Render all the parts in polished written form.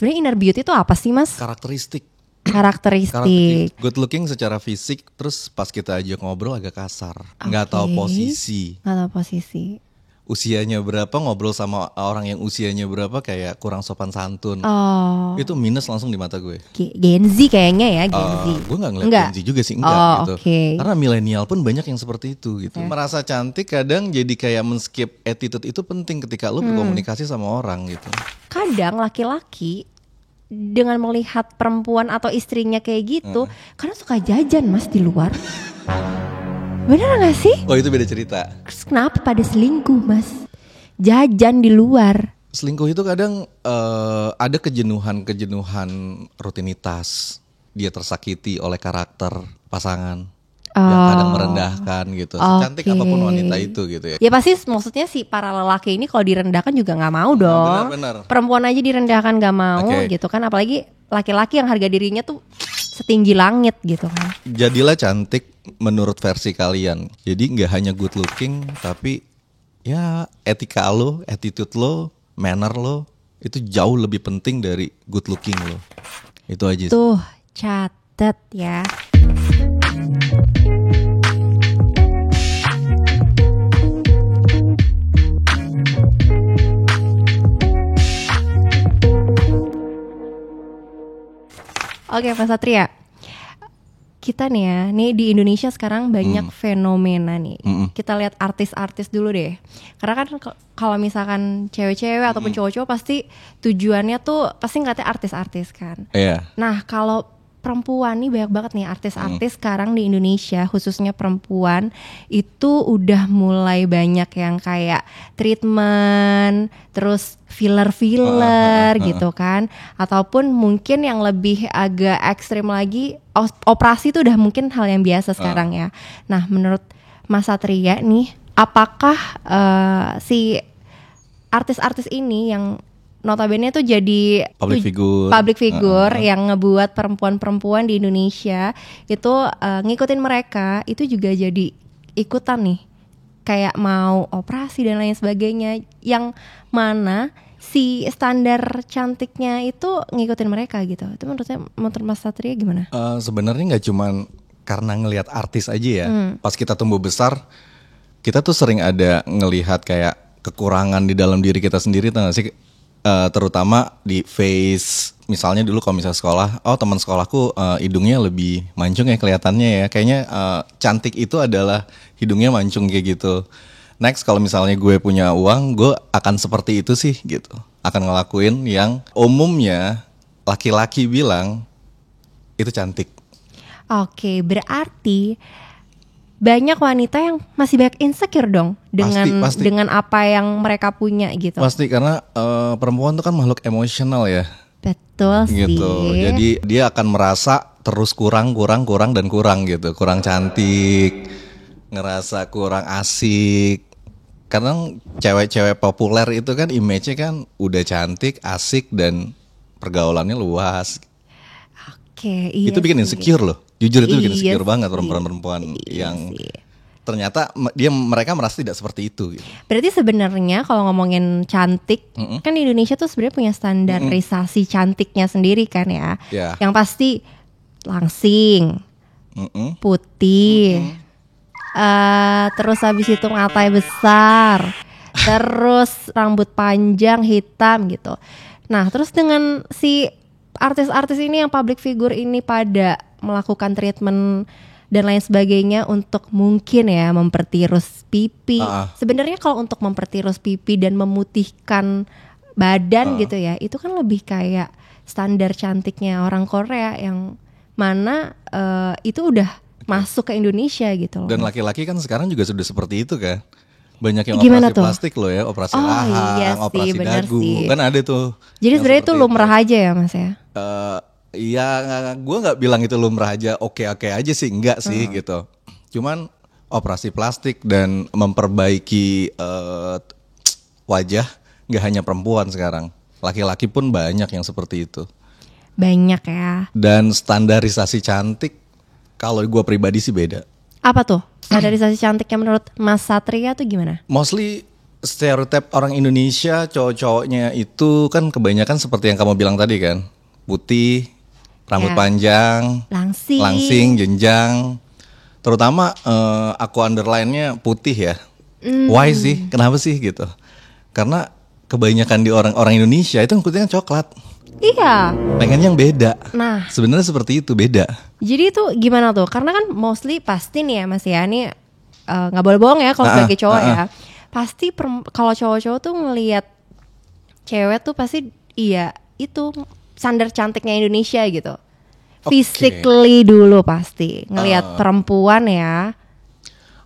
Sebenarnya inner beauty itu apa sih, Mas? Karakteristik. Karakteristik. Good looking secara fisik, terus pas kita ajak ngobrol agak kasar, nggak tahu posisi. Nggak tahu posisi. Usianya berapa, ngobrol sama orang yang usianya berapa kayak kurang sopan santun. Oh. Itu minus langsung di mata gue. Gen Z kayaknya ya, Gen Z. Gue gak ngeliat Gen Z juga sih, enggak gitu. Okay. Karena milenial pun banyak yang seperti itu gitu. Merasa cantik kadang jadi kayak men-skip attitude itu penting ketika lu berkomunikasi sama orang gitu. Kadang laki-laki dengan melihat perempuan atau istrinya kayak gitu, karena suka jajan, Mas, di luar. Bener gak sih? Oh, itu beda cerita. Terus kenapa pada selingkuh, Mas? Jajan di luar. Selingkuh itu kadang ada kejenuhan rutinitas. Dia tersakiti oleh karakter pasangan yang kadang merendahkan gitu. Secantik apapun wanita itu gitu ya. Ya pasti maksudnya si para lelaki ini kalau direndahkan juga gak mau dong. Benar. Perempuan aja direndahkan gak mau gitu kan. Apalagi laki-laki yang harga dirinya tuh setinggi langit gitu kan. Jadilah cantik menurut versi kalian. Jadi gak hanya good looking, tapi ya etika lo, attitude lo, manner lo, itu jauh lebih penting dari good looking lo. Itu aja sih. Tuh, catet ya. Oke, Pak Satria. Kita nih ya, nih di Indonesia sekarang banyak fenomena nih. Kita lihat artis-artis dulu deh. Karena kan kalau misalkan cewek-cewek ataupun cowok-cowok pasti tujuannya tuh pasti ngeliatnya artis-artis kan. Iya. Nah, kalau perempuan nih banyak banget nih artis-artis sekarang di Indonesia, khususnya perempuan itu udah mulai banyak yang kayak treatment, terus filler gitu kan, ataupun mungkin yang lebih agak ekstrim lagi operasi itu udah mungkin hal yang biasa sekarang ya. Nah, menurut Mas Satria nih, apakah si artis-artis ini yang notabene tuh jadi public figure yang ngebuat perempuan-perempuan di Indonesia itu ngikutin mereka, itu juga jadi ikutan nih kayak mau operasi dan lain sebagainya, yang mana si standar cantiknya itu ngikutin mereka gitu. Itu menurut Mas Satria gimana? Sebenarnya nggak cuman karena ngelihat artis aja ya. Pas kita tumbuh besar, kita tuh sering ada ngelihat kayak kekurangan di dalam diri kita sendiri, tahu nggak sih? Terutama di face, misalnya dulu kalau misalnya sekolah, teman sekolahku hidungnya lebih mancung ya kelihatannya ya, kayaknya cantik itu adalah hidungnya mancung kayak gitu. Next, kalau misalnya gue punya uang, gue akan seperti itu sih gitu, akan ngelakuin yang umumnya laki-laki bilang itu cantik. Oke, berarti banyak wanita yang masih banyak insecure dong pasti. Dengan apa yang mereka punya gitu. Pasti, karena perempuan tuh kan makhluk emosional ya. Betul gitu. Sih. Jadi dia akan merasa terus kurang gitu. Kurang cantik, ngerasa kurang asik. Kadang cewek-cewek populer itu kan image-nya kan udah cantik, asik, dan pergaulannya luas. Oke, iya itu bikin insecure loh. Jujur itu bikin insecure banget sih. perempuan-perempuan yang sih. Ternyata mereka merasa tidak seperti itu gitu. Berarti sebenarnya kalau ngomongin cantik, kan di Indonesia tuh sebenarnya punya standarisasi cantiknya sendiri kan ya. Yang pasti langsing, putih, terus habis itu ngatai besar, terus rambut panjang hitam gitu. Nah, terus dengan si artis-artis ini yang public figure ini pada melakukan treatment dan lain sebagainya untuk mungkin ya mempertirus pipi. Sebenarnya kalau untuk mempertirus pipi dan memutihkan badan gitu ya, itu kan lebih kayak standar cantiknya orang Korea yang mana itu udah masuk ke Indonesia gitu loh. Dan laki-laki kan sekarang juga sudah seperti itu kan. Banyak yang Gimana operasi tuh? Plastik loh ya, operasi rahang, operasi dagu, sih. Kan ada tuh. Jadi sebenarnya itu lumrah aja ya Mas ya? Iya, gue nggak bilang itu lumrah aja, oke aja sih, enggak sih gitu. Cuman operasi plastik dan memperbaiki wajah nggak hanya perempuan sekarang, laki-laki pun banyak yang seperti itu. Banyak ya. Dan standarisasi cantik, kalau gue pribadi sih beda. Apa tuh standarisasi cantiknya menurut Mas Satria tuh gimana? Mostly stereotip orang Indonesia cowok-cowoknya itu kan kebanyakan seperti yang kamu bilang tadi kan, putih, rambut Ya. panjang, Langsing. jenjang. Terutama aku underline-nya putih ya. Why sih? Kenapa sih gitu? Karena kebanyakan di orang Indonesia itu kulitnya coklat. Iya. Pengen yang beda. Nah, Sebenarnya seperti itu, beda. jadi itu gimana tuh? Karena kan mostly pasti nih ya Mas ya, ini nggak boleh bohong ya kalau sebagai cowok ya. Pasti kalau cowok-cowok tuh ngelihat cewek tuh pasti iya itu standar cantiknya Indonesia gitu. Physically dulu pasti ngelihat perempuan ya.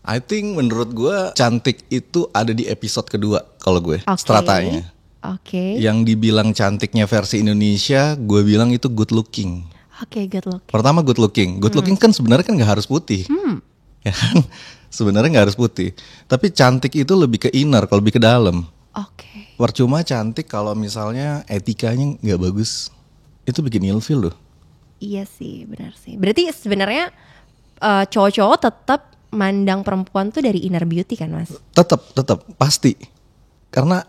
I think menurut gue cantik itu ada di episode kedua kalau gue, stratanya. Oke. Yang dibilang cantiknya versi Indonesia, gue bilang itu good looking. Oke, good look. Pertama good looking. Good looking kan sebenarnya kan nggak harus putih. Ya kan? Sebenarnya nggak harus putih. Tapi cantik itu lebih ke inner, kalau lebih ke dalam. Oke. Percuma cantik kalau misalnya etikanya nggak bagus. Itu bikin ilfil loh. Iya sih, benar sih. Berarti sebenarnya cowok-cowok tetap mandang perempuan tuh dari inner beauty kan, Mas? Tetap pasti. Karena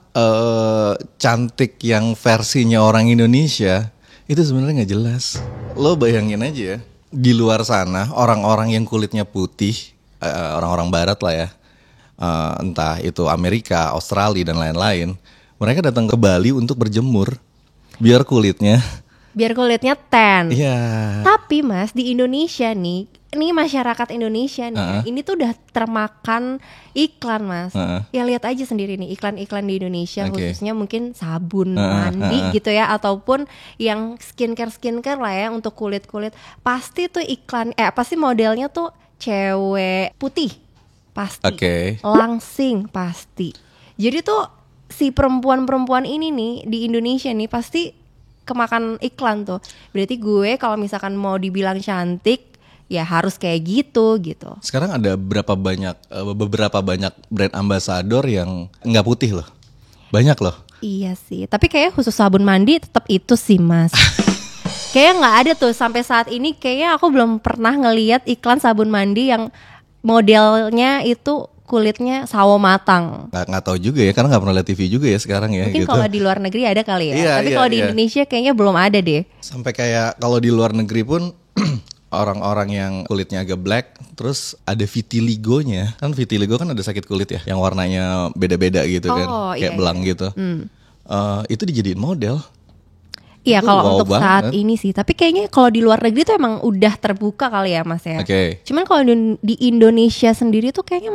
cantik yang versinya orang Indonesia itu sebenarnya nggak jelas. Lo bayangin aja ya, di luar sana orang-orang yang kulitnya putih, orang-orang Barat lah ya, entah itu Amerika, Australia dan lain-lain, mereka datang ke Bali untuk berjemur biar kulitnya. Biar kulitnya tan. Iya. Tapi Mas, di Indonesia nih, ini masyarakat Indonesia nih, ya, ini tuh udah termakan iklan Mas. Ya lihat aja sendiri nih iklan-iklan di Indonesia, khususnya mungkin sabun mandi gitu ya, ataupun yang skincare lah ya untuk kulit-kulit. Pasti tuh iklan, pasti modelnya tuh cewek putih, pasti. Langsing pasti. Jadi tuh si perempuan-perempuan ini nih di Indonesia nih pasti kemakan iklan tuh. Berarti gue kalau misalkan mau dibilang cantik ya harus kayak gitu. Sekarang ada beberapa banyak brand ambassador yang nggak putih loh. Banyak loh. Iya sih. Tapi kayak khusus sabun mandi tetap itu sih Mas. Kayaknya nggak ada tuh sampai saat ini. Kayaknya aku belum pernah ngelihat iklan sabun mandi yang modelnya itu kulitnya sawo matang. Nggak tahu juga ya, karena nggak pernah lihat TV juga ya sekarang ya. Mungkin gitu. kalau di luar negeri ada kali ya. Iya, Tapi kalau di Indonesia kayaknya belum ada deh. Sampai kayak kalau di luar negeri pun orang-orang yang kulitnya agak black, terus ada vitiligonya. Kan vitiligo kan ada sakit kulit ya, yang warnanya beda-beda gitu kan, kayak belang gitu. Itu dijadiin model. Iya kalau untuk saat banget. ini sih. Tapi kayaknya kalau di luar negeri tuh emang udah terbuka kali ya Mas ya. Cuman kalau di Indonesia sendiri tuh kayaknya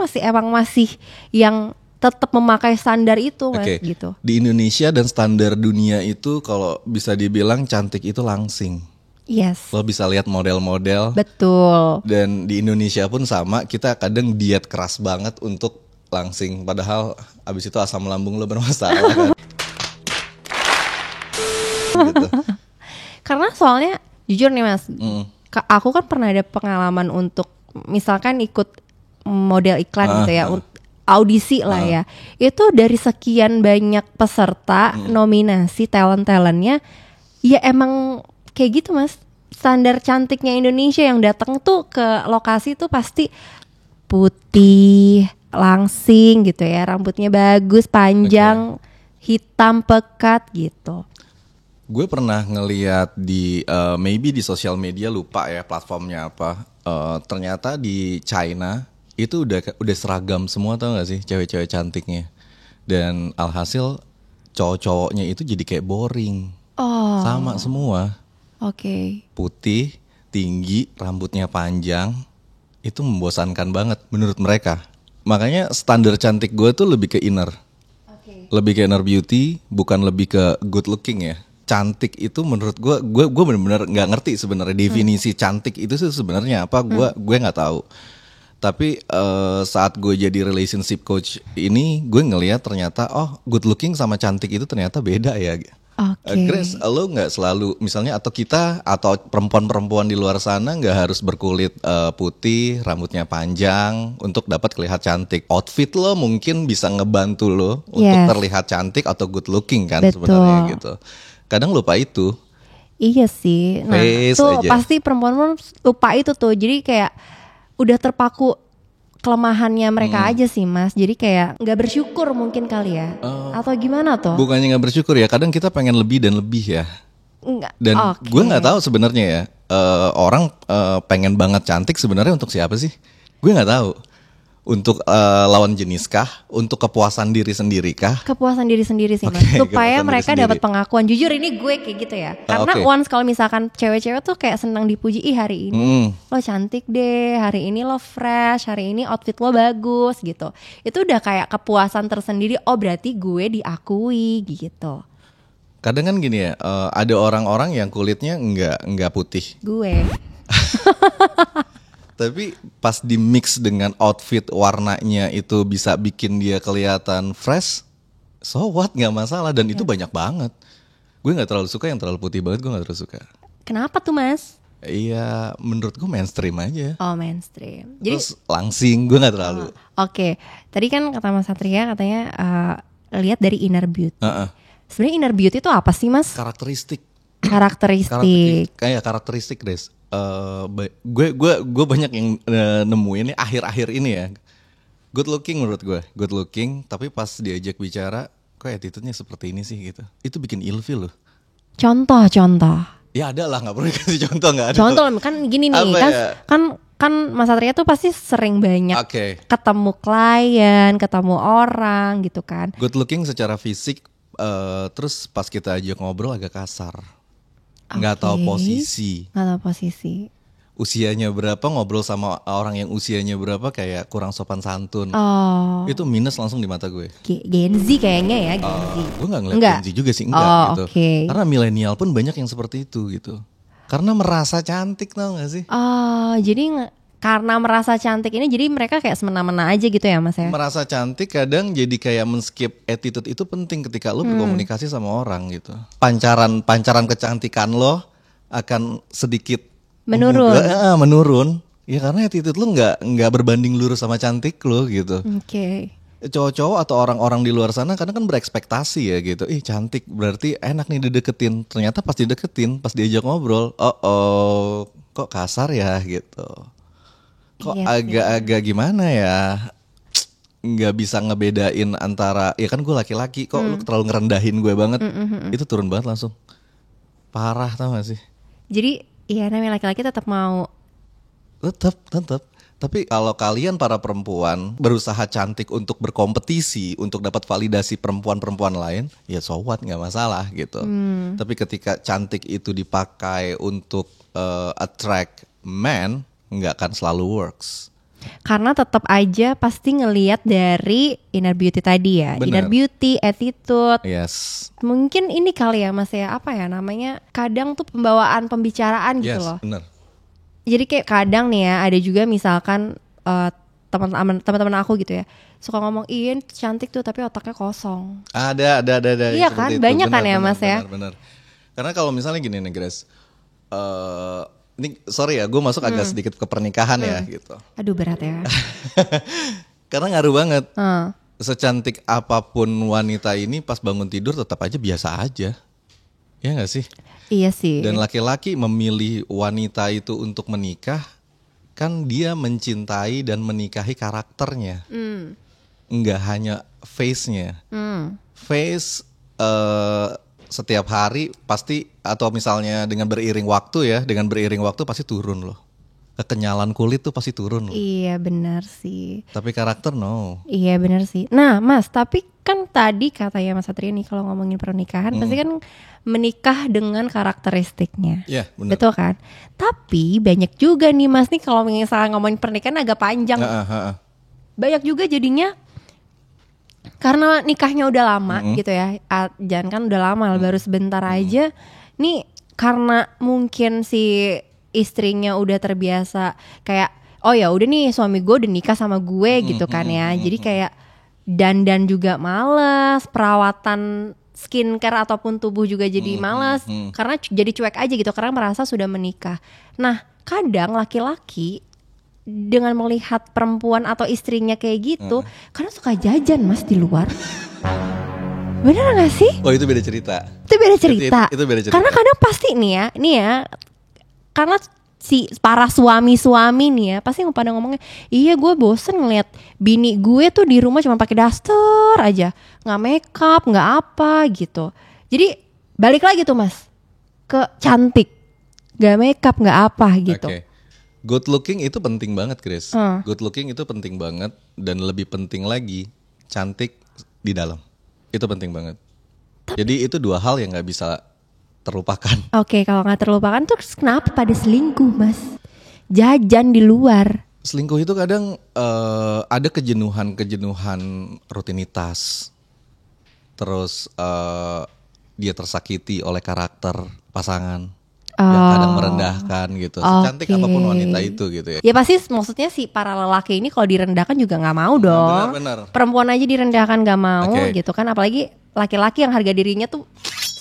masih yang tetap memakai standar itu Mas gitu. Di Indonesia dan standar dunia itu kalau bisa dibilang cantik itu langsing. Yes. Lo bisa lihat model-model. Betul. Dan di Indonesia pun sama, kita kadang diet keras banget untuk langsing. Padahal abis itu asam lambung lo bermasalah kan. Gitu. Karena soalnya jujur nih Mas, aku kan pernah ada pengalaman untuk misalkan ikut model iklan gitu ya, audisi lah ya. Itu dari sekian banyak peserta nominasi talent-talentnya, ya emang kayak gitu Mas. Standar cantiknya Indonesia yang datang tuh ke lokasi tuh pasti putih, langsing gitu ya, rambutnya bagus, panjang, hitam pekat gitu. Gue pernah ngeliat di maybe di sosial media, lupa ya platformnya apa. Ternyata di China itu udah seragam semua, tau gak sih cewek-cewek cantiknya. Dan alhasil cowok-cowoknya itu jadi kayak boring. Sama semua. Putih, tinggi, rambutnya panjang. Itu membosankan banget menurut mereka. Makanya standar cantik gue tuh lebih ke inner. Lebih ke inner beauty, bukan lebih ke good looking ya. Cantik itu menurut gue benar-benar nggak ngerti sebenarnya definisi cantik itu sebenarnya apa. Gue nggak tahu. Tapi saat gue jadi relationship coach ini, gue ngelihat ternyata good looking sama cantik itu ternyata beda ya. Grace, lo nggak selalu misalnya atau kita atau perempuan-perempuan di luar sana nggak harus berkulit putih, rambutnya panjang untuk dapat kelihatan cantik. Outfit lo mungkin bisa ngebantu lo untuk terlihat cantik atau good looking kan sebenarnya gitu. Kadang lupa itu. Iya sih. Nah, itu pasti perempuan lupa itu tuh. Jadi kayak udah terpaku kelemahannya mereka aja sih Mas. Jadi kayak nggak bersyukur mungkin kali ya. Atau gimana tuh? Bukannya nggak bersyukur ya, kadang kita pengen lebih dan lebih ya. Enggak. Dan gue nggak tahu sebenarnya ya, orang pengen banget cantik sebenarnya untuk siapa sih? Gue nggak tahu. Untuk lawan jenis kah? Untuk kepuasan diri sendiri kah? Kepuasan diri sendiri sih Mas. Supaya mereka dapat pengakuan. Jujur ini gue kayak gitu ya. Karena once kalau misalkan cewek-cewek tuh kayak senang dipuji, ih hari ini lo cantik deh, hari ini lo fresh, hari ini outfit lo bagus gitu. Itu udah kayak kepuasan tersendiri. Oh berarti gue diakui gitu. Kadang kan gini ya, ada orang-orang yang kulitnya nggak putih. Gue. Tapi pas di mix dengan outfit warnanya itu bisa bikin dia kelihatan fresh, so what, nggak masalah. Dan itu banyak banget. Gue nggak terlalu suka yang terlalu putih banget, gue nggak terlalu suka. Kenapa tuh Mas? Iya, menurut gue mainstream aja. Oh mainstream. Jadi, terus langsing, gue nggak terlalu. Oke. Tadi kan kata Mas Satria katanya lihat dari inner beauty. Sebenarnya inner beauty itu apa sih Mas? Karakteristik. Kayak karakteristik Des. Gue banyak yang nemuin akhir-akhir ini ya. Good looking menurut gue, good looking. Tapi pas diajak bicara, kok attitude-nya seperti ini sih gitu. Itu bikin ilfeel loh. Contoh. Ya ada lah, nggak perlu kasih contoh, nggak ada. Contoh kan gini nih, kan Mas Satria tuh pasti sering banyak ketemu klien, ketemu orang gitu kan. Good looking secara fisik, terus pas kita ajak ngobrol agak kasar. Nggak tahu posisi. Usianya berapa, ngobrol sama orang yang usianya berapa kayak kurang sopan santun. Itu minus langsung di mata gue. Gen Z kayaknya ya, Gen Z. Gue nggak ngeliat Gen Z juga sih, enggak gitu. Karena milenial pun banyak yang seperti itu gitu. Karena merasa cantik, tau gak sih? Jadi karena merasa cantik ini jadi mereka kayak semena-mena aja gitu ya Mas ya? Merasa cantik kadang jadi kayak men-skip attitude itu penting ketika lo berkomunikasi sama orang gitu. Pancaran kecantikan lo akan sedikit menurun. Ya karena attitude lo nggak berbanding lurus sama cantik lo gitu. Cowok-cowok atau orang-orang di luar sana kadang kan berekspektasi ya gitu. Ih cantik berarti enak nih dideketin. Ternyata pas dideketin, pas diajak ngobrol, kok kasar ya gitu. Kok agak-agak gimana ya, nggak bisa ngebedain antara, ya kan gue laki-laki, kok lu terlalu ngerendahin gue banget. Itu turun banget langsung. Parah, tau gak sih? Jadi ya namanya laki-laki tetap mau. Tetap. Tapi kalau kalian para perempuan berusaha cantik untuk berkompetisi, untuk dapat validasi perempuan-perempuan lain, ya so what, gak masalah gitu. Tapi ketika cantik itu dipakai untuk attract men, nggak akan selalu works. Karena tetap aja pasti ngelihat dari inner beauty tadi ya. Bener. Inner beauty, attitude. Yes. Mungkin ini kali ya Mas ya, apa ya namanya, kadang tuh pembawaan pembicaraan gitu loh. Bener. Jadi kayak kadang nih ya, ada juga misalkan teman-teman aku gitu ya, suka ngomong iya cantik tuh tapi otaknya kosong. Ada. Iya kan, banyak kan ya Mas ya. Bener. Karena kalau misalnya gini nih Grace, ini sorry ya, gue masuk agak sedikit ke pernikahan ya gitu. Aduh berat ya. Karena ngaruh banget. Secantik apapun wanita ini pas bangun tidur tetap aja biasa aja. Ya gak sih? Iya sih. Dan laki-laki memilih wanita itu untuk menikah, kan dia mencintai dan menikahi karakternya. Enggak hanya face-nya. Face setiap hari pasti, atau misalnya dengan beriring waktu pasti turun loh. Kekenyalan kulit tuh pasti turun loh. Iya benar sih. Tapi karakter no. Iya benar sih. Nah Mas, tapi kan tadi katanya Mas Satria nih, kalau ngomongin pernikahan pasti kan menikah dengan karakteristiknya. Iya benar. Betul kan? Tapi banyak juga nih Mas nih, kalau misalnya ngomongin pernikahan agak panjang. Banyak juga jadinya karena nikahnya udah lama gitu ya, jangan kan udah lama, baru sebentar aja. Nih karena mungkin si istrinya udah terbiasa kayak, oh ya udah nih suami gue udah nikah sama gue gitu kan ya. Jadi kayak dandan juga males, perawatan skincare ataupun tubuh juga jadi males, karena jadi cuek aja gitu, karena merasa sudah menikah. Nah kadang laki-laki dengan melihat perempuan atau istrinya kayak gitu, karena suka jajan Mas di luar. Bener gak sih? Oh itu beda cerita. Itu beda cerita. Itu beda cerita. Karena kadang pasti nih ya, karena si para suami-suami nih ya pasti pada ngomongnya, iya gue bosen ngeliat bini gue tuh di rumah cuma pakai daster aja, nggak makeup, nggak apa gitu. Jadi balik lagi tuh mas ke cantik, nggak makeup, nggak apa gitu. Oke. Good looking itu penting banget, Chris. Good looking itu penting banget, dan lebih penting lagi cantik di dalam. Itu penting banget. Jadi itu dua hal yang nggak bisa terlupakan. Oke, kalau nggak terlupakan terus kenapa pada selingkuh mas? Jajan di luar. Selingkuh itu kadang ada kejenuhan rutinitas. Terus dia tersakiti oleh karakter pasangan yang kadang merendahkan gitu. Secantik apapun wanita itu gitu ya. Ya pasti maksudnya si para lelaki ini kalau direndahkan juga nggak mau dong. Benar. Perempuan aja direndahkan nggak mau gitu kan, apalagi laki-laki yang harga dirinya tuh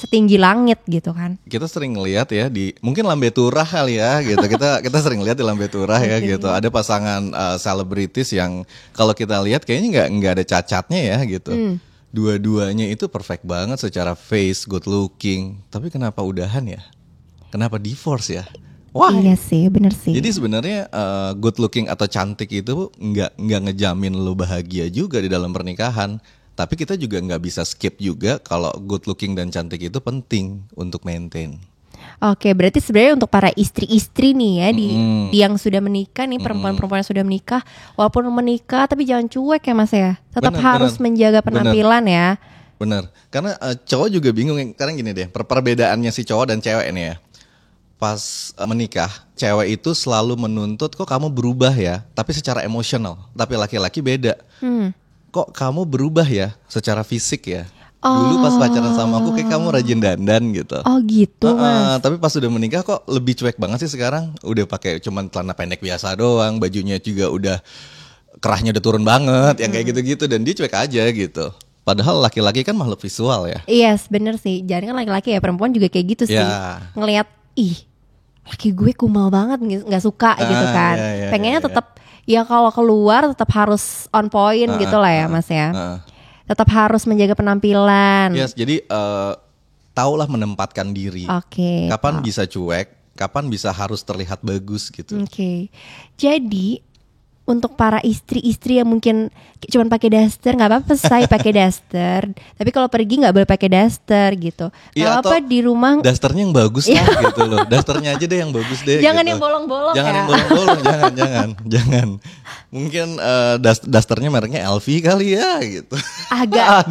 setinggi langit gitu kan. Kita sering ngelihat ya di mungkin Lambe Turah kali ya gitu. Kita sering lihat di Lambe Turah ya gitu. Ada pasangan selebritis yang kalau kita lihat kayaknya nggak ada cacatnya ya gitu. Dua-duanya itu perfect banget secara face, good looking. Tapi kenapa udahan ya? Kenapa divorce ya? Wah. Iya sih, bener sih. Jadi sebenarnya good looking atau cantik itu nggak ngejamin lo bahagia juga di dalam pernikahan. Tapi kita juga nggak bisa skip juga kalau good looking dan cantik itu penting untuk maintain. Oke, berarti sebenarnya untuk para istri-istri nih ya di yang sudah menikah nih, perempuan-perempuan yang sudah menikah, walaupun menikah tapi jangan cuek ya mas ya. Tetap harus menjaga penampilan ya. Bener, karena cowok juga bingung. Sekarang gini deh, perbedaannya si cowok dan cewek ini ya. Pas menikah, cewek itu selalu menuntut kok kamu berubah ya, tapi secara emosional. Tapi laki-laki beda. Kok kamu berubah ya secara fisik ya. Dulu pas pacaran sama aku kayak kamu rajin dandan gitu. Oh gitu mas. Tapi pas udah menikah kok lebih cuek banget sih sekarang. Udah pakai cuman celana pendek biasa doang, bajunya juga udah kerahnya udah turun banget, yang kayak gitu-gitu, dan dia cuek aja gitu. Padahal laki-laki kan makhluk visual ya. Yes, bener sih. Jangan kan laki-laki ya, perempuan juga kayak gitu sih. Ngelihat laki gue kumal banget, nggak suka gitu kan. Pengennya tetap ya kalau keluar tetap harus on point gitu lah ya mas ya. Tetap harus menjaga penampilan. Yes, jadi taulah menempatkan diri. Kapan bisa cuek, kapan bisa harus terlihat bagus gitu. Jadi untuk para istri-istri yang mungkin cuma pakai daster, nggak apa-apa saya pakai daster. Tapi kalau pergi nggak boleh pakai daster gitu. Nggak apa-apa di rumah. Dasternya yang bagus lah gitu loh. Dasternya aja deh yang bagus deh. Jangan gitu. yang bolong-bolong. Jangan ya. yang bolong-bolong, jangan. Mungkin dasternya mereknya LV kali ya gitu. Agak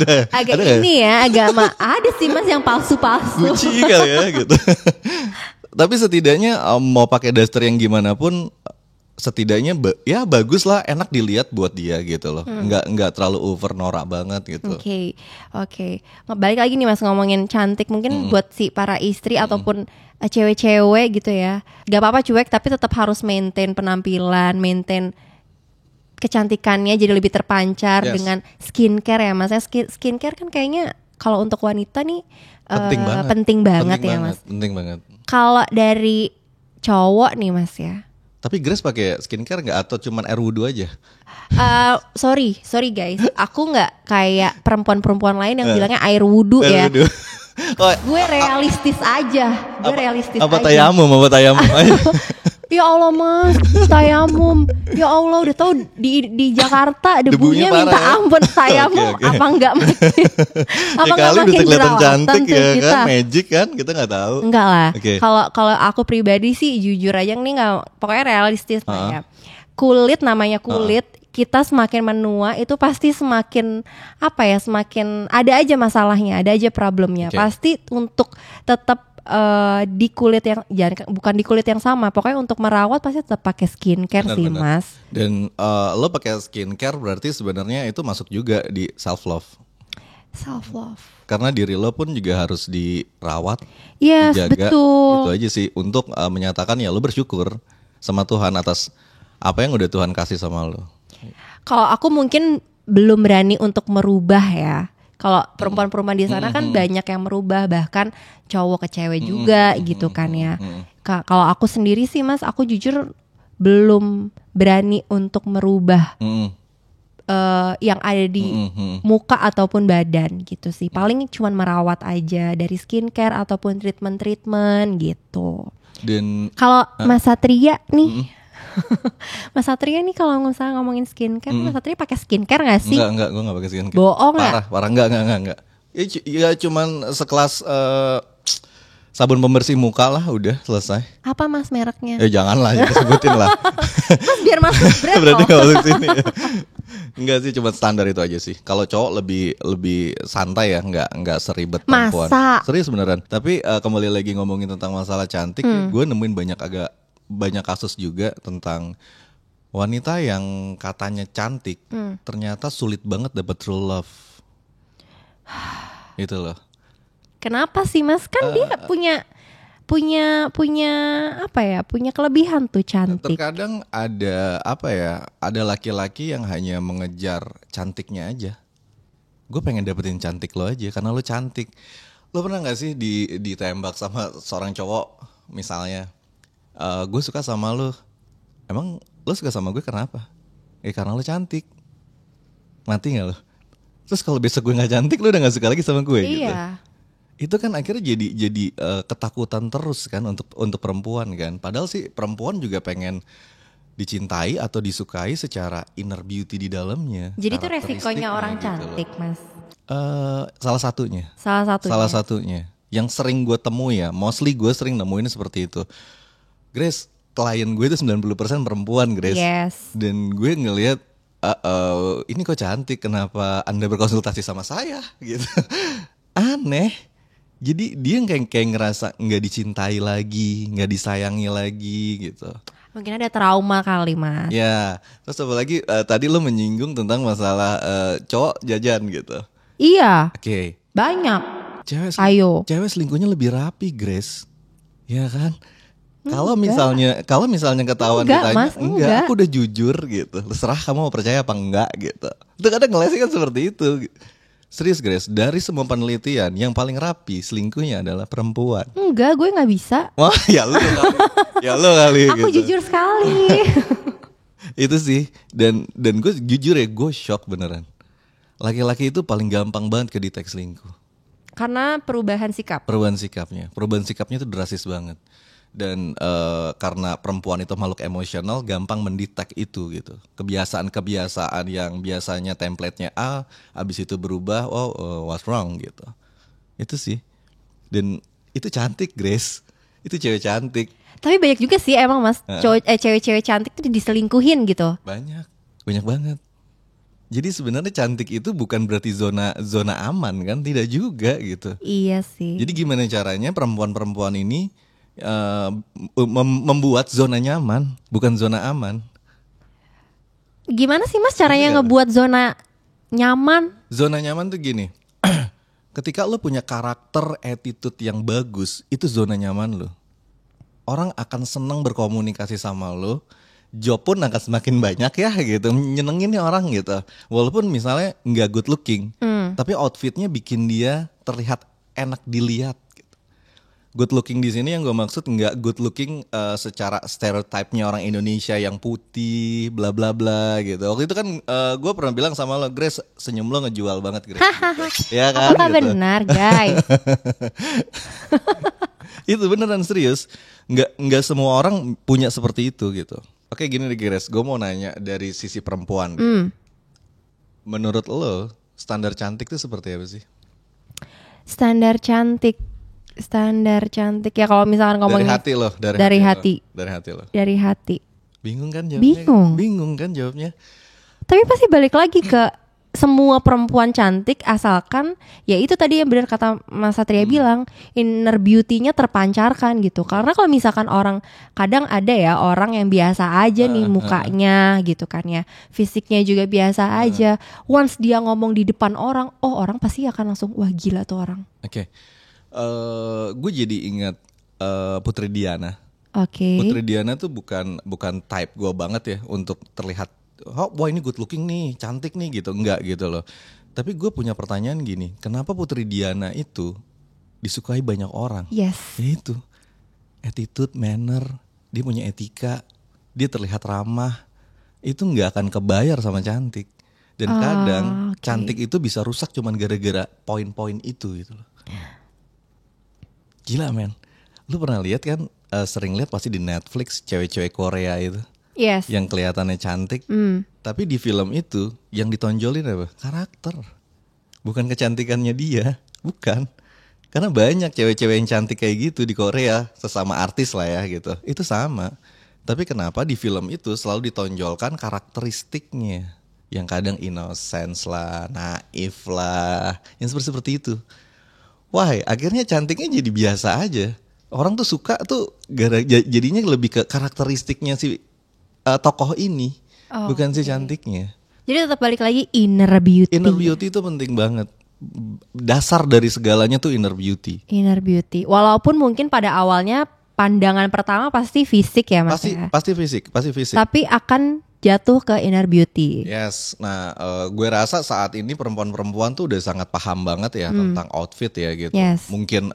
ini ya, ada sih mas yang palsu-palsu. Gucci kali ya gitu. Tapi setidaknya mau pakai daster yang gimana pun, setidaknya ya bagus lah, enak dilihat buat dia gitu loh. Nggak terlalu over norak banget gitu. Oke. Balik lagi nih mas ngomongin cantik, mungkin buat si para istri ataupun cewek-cewek gitu ya. Gak apa-apa cuek, tapi tetap harus maintain penampilan, maintain kecantikannya jadi lebih terpancar dengan skincare ya mas. Skincare kan kayaknya kalau untuk wanita nih penting banget ya mas. Penting banget. Kalau dari cowok nih mas ya. Tapi Grace pakai skincare nggak atau cuman air wudhu aja? Sorry guys, aku nggak kayak perempuan-perempuan lain yang bilangnya air wudhu ya. Gue realistis aja. Apa tayamum? Ya Allah mas, tayamum. Ya Allah udah tahu di Jakarta debunya minta ampun. Tayamum apa enggak makin? Apa enggak makin kelihatan cantik ya kita? Kan magic kan, kita nggak tahu. Enggak lah. Kalau aku pribadi sih jujur aja nih nggak, pokoknya realistis lah ya. Kulit namanya kulit. Kita semakin menua itu pasti semakin semakin ada aja masalahnya, ada aja problemnya. Pasti untuk tetap di kulit yang bukan di kulit yang sama, pokoknya untuk merawat pasti tetap pakai skincare sih mas. Dan lo pakai skincare berarti sebenarnya itu masuk juga di self love. Karena diri lo pun juga harus dirawat, dijaga. Betul. Itu aja sih untuk menyatakan ya lo bersyukur sama Tuhan atas apa yang udah Tuhan kasih sama lo. Kalau aku mungkin belum berani untuk merubah ya. Kalau perempuan-perempuan di sana kan banyak yang merubah, bahkan cowok ke cewek juga gitu kan ya. Kalau aku sendiri sih mas, aku jujur belum berani untuk merubah yang ada di muka ataupun badan gitu sih. Paling cuman merawat aja dari skincare ataupun treatment gitu. Dan Kalau Mas Satria nih, Mas Satria nih kalau misalnya ngomongin skincare, Mas Satria pakai skincare nggak sih? enggak, gue enggak pakai skincare. Bohong ya? Parah, enggak. Ya cuman sekelas sabun pembersih muka lah, udah selesai. Apa Mas mereknya? Janganlah, jangan sebutin lah. Mas biar masuk brand Berarti loh. nggak masuk sini. Enggak sih, cuma standar itu aja sih. Kalau cowok lebih santai ya, enggak seribet perempuan. Masa? Serius beneran. Tapi kembali lagi ngomongin tentang masalah cantik, gue nemuin banyak kasus juga tentang wanita yang katanya cantik, ternyata sulit banget dapet true love. Itu loh. Kenapa sih Mas? Kan dia punya apa ya? Punya kelebihan tuh cantik. Terkadang ada laki-laki yang hanya mengejar cantiknya aja. Gue pengen dapetin cantik lo aja karena lo cantik. Lo pernah nggak sih ditembak sama seorang cowok misalnya, gue suka sama lo. Emang lo suka sama gue kenapa? Karena lo cantik. Mati nggak lo? Terus kalau besok gue nggak cantik, lo udah nggak suka lagi sama gue gitu. Iya. Itu kan akhirnya jadi ketakutan terus kan untuk perempuan kan. Padahal sih perempuan juga pengen dicintai atau disukai secara inner beauty di dalamnya. Jadi itu resikonya orang cantik, Mas. Salah satunya. Salah satunya. Yang sering gue temui ya, mostly gue sering nemuin seperti itu. Grace, klien gue itu 90% perempuan, Grace. Yes. Dan gue ngelihat ini kok cantik, kenapa Anda berkonsultasi sama saya gitu. Aneh. Jadi dia kayak ngerasa nggak dicintai lagi, nggak disayangi lagi gitu. Mungkin ada trauma kali Mas. Ya, terus apalagi tadi lo menyinggung tentang masalah cowok jajan gitu. Iya. Oke. Banyak. Cewek selingkuhnya lebih rapi, Grace. Ya kan? Kalau misalnya ketahuan ditanya, Mas, enggak. Aku udah jujur gitu. Terserah kamu mau percaya apa enggak gitu. Itu kadang ngelesnya kan seperti itu. Serius Grace, dari semua penelitian yang paling rapi selingkuhnya adalah perempuan. Enggak, gue nggak bisa. Wah, ya lu kali. Ya lu kali. Aku gitu. jujur sekali. Itu sih, dan gue jujur ya, gue shock beneran. Laki-laki itu paling gampang banget kedetek selingkuh. Karena perubahan sikap. Perubahan sikapnya itu drastis banget. Dan karena perempuan itu makhluk emosional, gampang mendetek itu gitu. Kebiasaan yang biasanya template-nya A, abis itu berubah, what's wrong gitu. Itu sih. Dan itu cantik, Grace. Itu cewek cantik. Tapi banyak juga sih emang Mas, cewek-cewek cantik tuh diselingkuhin gitu. Banyak banget. Jadi sebenarnya cantik itu bukan berarti zona aman kan, tidak juga gitu. Iya sih. Jadi gimana caranya perempuan-perempuan ini membuat zona nyaman, bukan zona aman. Gimana sih Mas caranya ngebuat zona nyaman? Zona nyaman tuh gini. Ketika lo punya karakter, attitude yang bagus, itu zona nyaman lo. Orang akan senang berkomunikasi sama lo. Job pun akan semakin banyak ya gitu. Nyenengin nih orang gitu. Walaupun misalnya nggak good looking, tapi outfitnya bikin dia terlihat enak dilihat. Good looking di sini yang gue maksud nggak good looking secara stereotipnya orang Indonesia yang putih, bla bla bla gitu. Waktu itu kan gue pernah bilang sama lo, Grace, senyum lo ngejual banget, Grace. Gitu. Ya kan? Apakah gitu. benar, guys? Itu beneran serius. Nggak semua orang punya seperti itu gitu. Oke, gini deh, Grace. Gue mau nanya dari sisi perempuan. Menurut lo standar cantik itu seperti apa sih? Standar cantik ya kalau misalkan ngomongin dari hati lo, dari hati lo. Dari hati. Bingung kan jawabnya? Bingung kan jawabnya? Tapi pasti balik lagi ke semua perempuan cantik asalkan ya itu tadi yang benar kata Mas Satria bilang, inner beauty-nya terpancarkan gitu. Karena kalau misalkan orang kadang ada ya orang yang biasa aja nih mukanya gitu kan ya, fisiknya juga biasa aja. Once dia ngomong di depan orang, orang pasti akan langsung wah gila tuh orang. Oke. Gue jadi ingat Putri Diana. Oke. Putri Diana tuh bukan type gue banget ya untuk terlihat wah ini good looking nih, cantik nih gitu, enggak gitu loh. Tapi gue punya pertanyaan gini, kenapa Putri Diana itu disukai banyak orang? Yes. Ya itu, attitude, manner, dia punya etika, dia terlihat ramah, itu nggak akan kebayar sama cantik. Dan kadang cantik itu bisa rusak cuman gara-gara poin-poin itu gitu loh. Gila men, lu pernah lihat kan sering lihat pasti di Netflix cewek-cewek Korea itu Yes. yang kelihatannya cantik. Tapi di film itu yang ditonjolin apa? Karakter. Bukan kecantikannya dia, bukan. Karena banyak cewek-cewek yang cantik kayak gitu di Korea, sesama artis lah ya gitu. Itu sama. Tapi kenapa di film itu selalu ditonjolkan karakteristiknya? Yang kadang innocence lah, naif lah, yang seperti itu. Wah, akhirnya cantiknya jadi biasa aja. Orang tuh suka tuh jadinya lebih ke karakteristiknya si tokoh ini, bukan si cantiknya. Jadi tetap balik lagi inner beauty. Inner beauty itu penting banget. Dasar dari segalanya tuh inner beauty. Inner beauty. Walaupun mungkin pada awalnya pandangan pertama pasti fisik ya Mas ya. Pasti fisik. Tapi akan jatuh ke inner beauty. Yes. Nah, gue rasa saat ini perempuan-perempuan tuh udah sangat paham banget ya tentang outfit ya gitu. Yes. Mungkin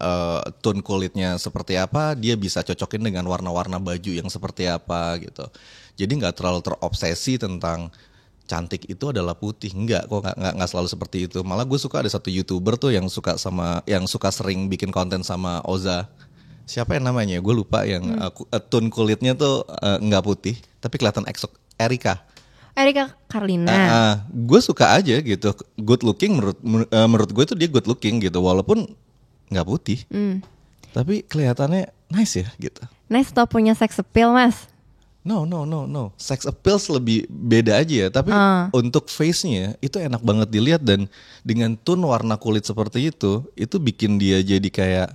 tone kulitnya seperti apa, dia bisa cocokin dengan warna-warna baju yang seperti apa gitu. Jadi nggak terlalu terobsesi tentang cantik itu adalah putih. Enggak, kok nggak selalu seperti itu. Malah gue suka ada satu YouTuber tuh yang suka sering bikin konten sama Oza. Siapa yang namanya? Gue lupa yang tone kulitnya tuh nggak putih, tapi kelihatan Erika Carlina. Gue suka aja gitu. Good looking menurut gue tuh dia good looking gitu, walaupun nggak putih. Tapi kelihatannya nice ya gitu. Nice atau punya sex appeal Mas? No. Sex appeals lebih beda aja ya. Tapi untuk face-nya itu enak banget dilihat, dan dengan tone warna kulit seperti itu bikin dia jadi kayak,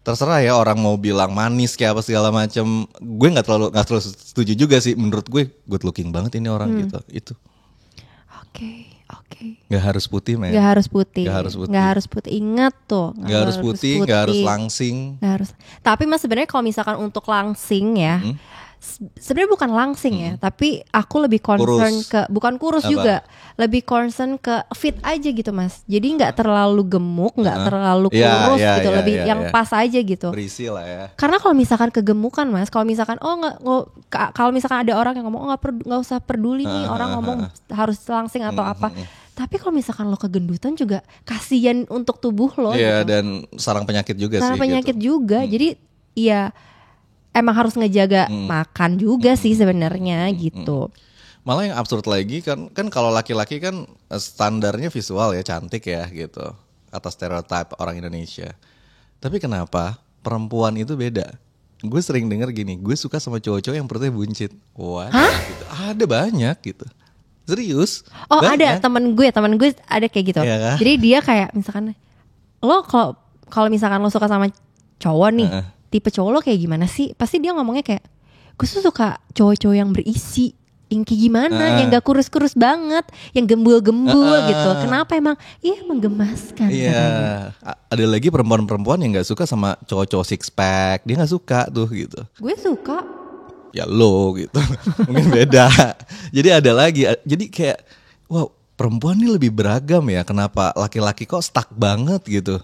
terserah ya orang mau bilang manis kayak apa segala macam. Gue nggak terlalu setuju juga sih. Menurut gue good looking banget ini orang gitu. Itu. Oke. Gak harus putih, men. Gak harus putih. Ingat tuh. Gak harus putih, gak harus langsing. Gak harus. Tapi Mas sebenarnya kalau misalkan untuk langsing ya, sebenarnya bukan langsing ya, tapi aku lebih concern bukan kurus apa? Juga, lebih concern ke fit aja gitu Mas. Jadi nggak terlalu gemuk, nggak terlalu kurus gitu, lebih yang pas aja gitu. Berisi lah ya. Karena kalau misalkan kegemukan Mas, kalau misalkan kalau misalkan ada orang yang ngomong nggak usah peduli nih orang ngomong harus langsing atau apa. Tapi kalau misalkan lo kegendutan juga kasihan untuk tubuh lo. Iya, gitu. Dan sarang penyakit juga sarang penyakit juga. Jadi ya emang harus ngejaga makan juga sih sebenarnya gitu. Malah yang absurd lagi kan kalau laki-laki kan standarnya visual ya, cantik ya gitu, atas stereotip orang Indonesia. Tapi kenapa perempuan itu beda? Gue sering denger gini, gue suka sama cowok-cowok yang perutnya buncit. Wah, gitu. Ada banyak gitu. Serius? Oh banyak. Ada temen gue ada kayak gitu. Iya kan? Jadi dia kayak misalkan lo kalau misalkan lo suka sama cowok nih, tipe cowok lo kayak gimana sih? Pasti dia ngomongnya kayak, gue suka cowok-cowok yang berisi, yang kayak gimana, yang gak kurus-kurus banget, yang gembul-gembul gitu. Kenapa emang? Iya menggemaskan. Iya. Ada lagi perempuan-perempuan yang gak suka sama cowok-cowok six pack, dia gak suka tuh gitu. Gue suka. Ya lo gitu. Mungkin beda. Jadi ada lagi. Jadi kayak, wow, perempuan ini lebih beragam ya. Kenapa laki-laki kok stuck banget gitu?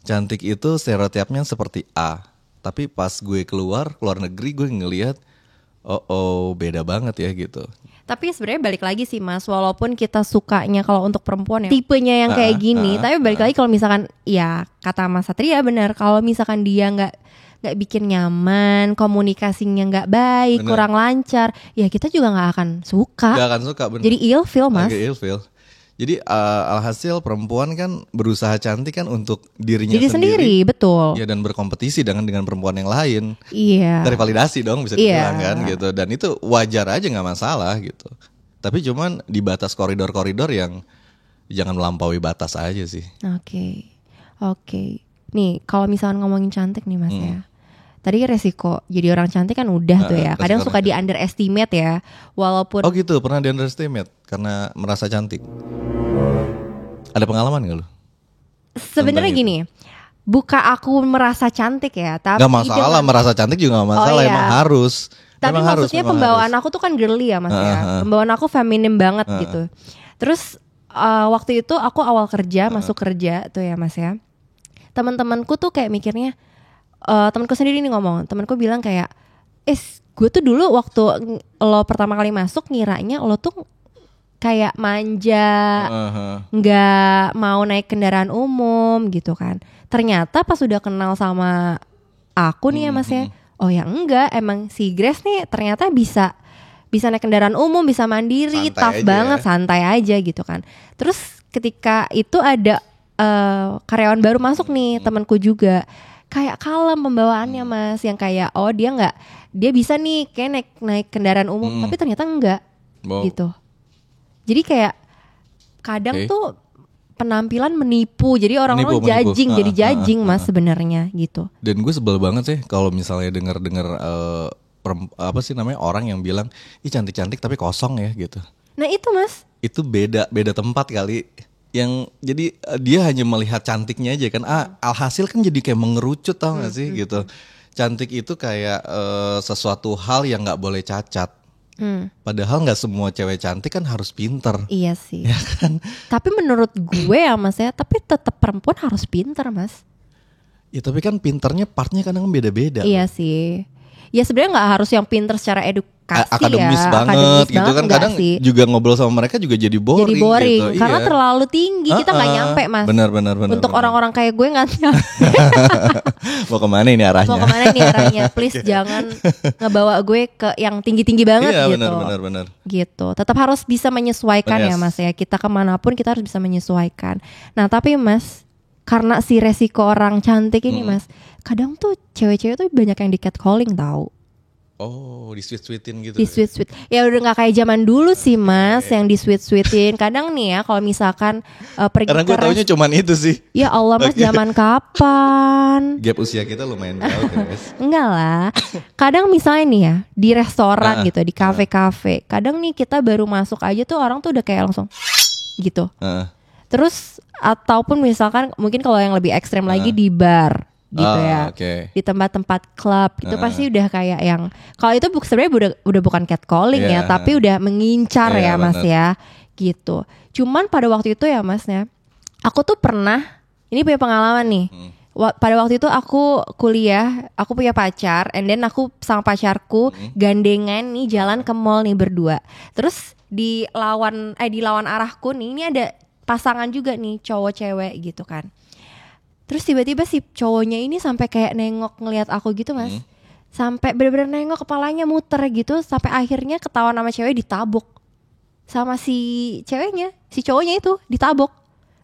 Cantik itu stereotipnya seperti A. Tapi pas gue keluar negeri, gue ngelihat beda banget ya gitu. Tapi sebenarnya balik lagi sih Mas, walaupun kita sukanya kalau untuk perempuan ya tipenya yang kayak gini, tapi balik lagi kalau misalkan ya kata Mas Satria benar, kalau misalkan dia nggak bikin nyaman, komunikasinya nggak baik, kurang lancar, ya kita juga nggak akan suka. Nggak akan suka, bener. Jadi ilfeel Mas. Ilfeel. Jadi alhasil perempuan kan berusaha cantik kan untuk dirinya sendiri, betul. Ya, dan berkompetisi dengan perempuan yang lain. Iya. Dari validasi dong bisa dibilang kan gitu. Dan itu wajar aja, nggak masalah gitu. Tapi cuman di batas koridor-koridor yang jangan melampaui batas aja sih. Oke. Nih kalau misalnya ngomongin cantik nih Mas ya. Tadi resiko jadi orang cantik kan udah tuh ya. Kadang suka di underestimate ya. Walaupun Oh gitu, pernah di underestimate karena merasa cantik. Ada pengalaman gak lu? Sebenarnya gini, bukan aku merasa cantik ya, tapi gak masalah, merasa cantik juga gak masalah, emang harus. Tapi maksudnya pembawaan aku tuh kan girly ya Mas ya. Pembawaan aku feminim banget gitu. Terus waktu itu aku awal kerja, masuk kerja tuh ya Mas ya. Teman-temanku tuh kayak mikirnya, temanku sendiri nih ngomong, temanku bilang kayak, gue tuh dulu waktu lo pertama kali masuk ngiranya lo tuh kayak manja, nggak mau naik kendaraan umum gitu kan. Ternyata pas udah kenal sama aku nih ya Mas ya, oh ya enggak, emang si Grace nih ternyata bisa naik kendaraan umum, bisa mandiri, Santai tough aja banget, ya. santai aja gitu kan. Terus ketika itu ada karyawan baru masuk nih, temanku juga, kayak kalem pembawaannya Mas, yang kayak oh dia bisa nih kayak naik kendaraan umum, tapi ternyata enggak Wow. gitu. Jadi kayak kadang Oke. tuh penampilan menipu, jadi orang-orang Menipu. judging, jadi judging Mas sebenarnya gitu. Dan gue sebel banget sih kalau misalnya dengar apa sih namanya orang yang bilang, ih cantik-cantik tapi kosong ya gitu. Nah itu Mas, Itu beda tempat kali. Yang jadi dia hanya melihat cantiknya aja kan. Alhasil kan jadi kayak mengerucut, tau gak sih gitu. Cantik itu kayak sesuatu hal yang nggak boleh cacat. Padahal nggak semua cewek cantik kan harus pinter. iya sih. Ya kan? Tapi menurut gue ya Mas ya, tapi tetap perempuan harus pinter Mas. Ya tapi kan pinternya partnya kadang beda-beda. Iya sih. Ya sebenarnya nggak harus yang pinter secara edukasi Akademis ya. banget Akademis gitu kan. enggak Kadang sih. juga ngobrol sama mereka juga jadi boring, Jadi boring gitu. karena Iya. terlalu tinggi, kita nggak nyampe Mas. Benar. Untuk orang-orang kayak gue nggak nyampe. Mau kemana ini arahnya? Mau kemana nih arahnya? Please jangan ngebawa gue ke yang tinggi-tinggi banget Iya, gitu. benar. Gitu. Tetap harus bisa menyesuaikan ya Yes. Mas ya. Kita kemanapun kita harus bisa menyesuaikan. Nah tapi Mas, karena si resiko orang cantik ini Mas, kadang tuh cewek-cewek tuh banyak yang di catcalling tahu. Oh, di sweet-sweetin gitu. Di sweet. Ya udah nggak kayak zaman dulu sih Mas, yang di sweet-sweetin. Kadang nih ya kalau misalkan pergi Karena ke gue taunya cuman itu sih. ya Allah Mas, zaman kapan? Gap usia kita lumayan jauh guys. Enggak lah. Kadang misalnya nih ya di restoran gitu, di kafe-kafe. Kadang nih kita baru masuk aja tuh orang tuh udah kayak langsung gitu. Terus ataupun misalkan mungkin kalau yang lebih ekstrem lagi di bar gitu ya. Okay. Di tempat-tempat klub itu pasti udah kayak yang kalau itu sebenarnya udah bukan catcalling ya, tapi udah mengincar ya Mas ya. Gitu. Cuman pada waktu itu ya Mas ya, aku tuh pernah ini punya pengalaman nih. Pada waktu itu aku kuliah, aku punya pacar, and then aku sama pacarku gandengan nih jalan ke mall nih berdua. Terus di lawan arahku nih, ini ada pasangan juga nih cowok cewek gitu kan. Terus tiba-tiba si cowoknya ini sampai kayak nengok ngelihat aku gitu Mas. Sampai bener-bener nengok, kepalanya muter gitu, sampai akhirnya ketahuan sama cewek, ditabok sama si ceweknya, si cowoknya itu ditabok